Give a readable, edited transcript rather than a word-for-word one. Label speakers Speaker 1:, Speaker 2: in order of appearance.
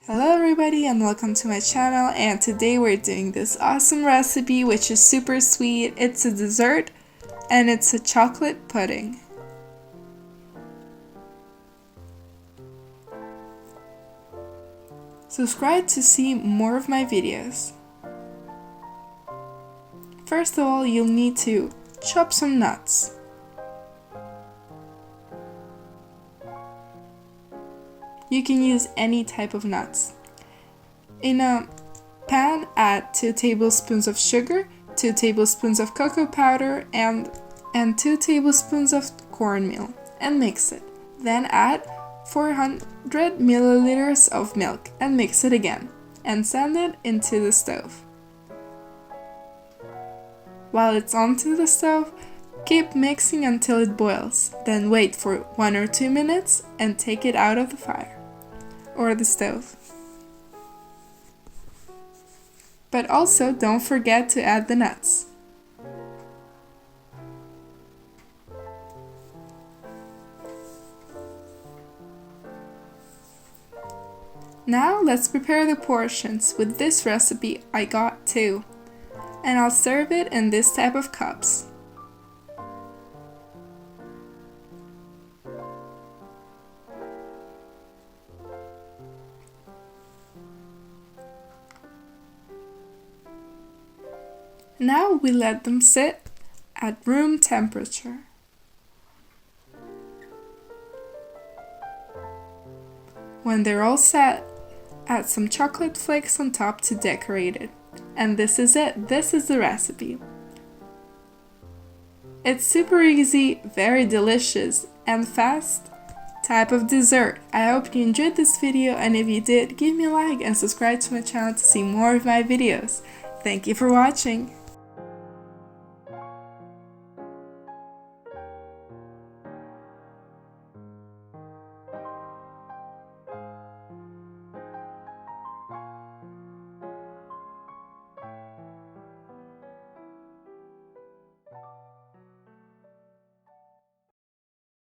Speaker 1: Hello everybody and welcome to my channel, and today we're doing this awesome recipe which is super sweet. It's a dessert and it's a chocolate pudding. Subscribe to see more of my videos. First of all, you'll need to chop some nuts. You can use any type of nuts. In a pan, add 2 tablespoons of sugar, 2 tablespoons of cocoa powder, and 2 tablespoons of cornmeal, and mix it. Then add 400 milliliters of milk and mix it again, and send it into the stove. While it's onto the stove, keep mixing until it boils, then wait for 1 or 2 minutes and take it out of the fire or the stove. But also don't forget to add the nuts. Now let's prepare the portions. With this recipe I got 2, and I'll serve it in this type of cups. Now we let them sit at room temperature. When they're all set, add some chocolate flakes on top to decorate it. And this is it. This is the recipe. It's super easy, very delicious, and fast type of dessert. I hope you enjoyed this video, and if you did, give me a like and subscribe to my channel to see more of my videos. Thank you for watching.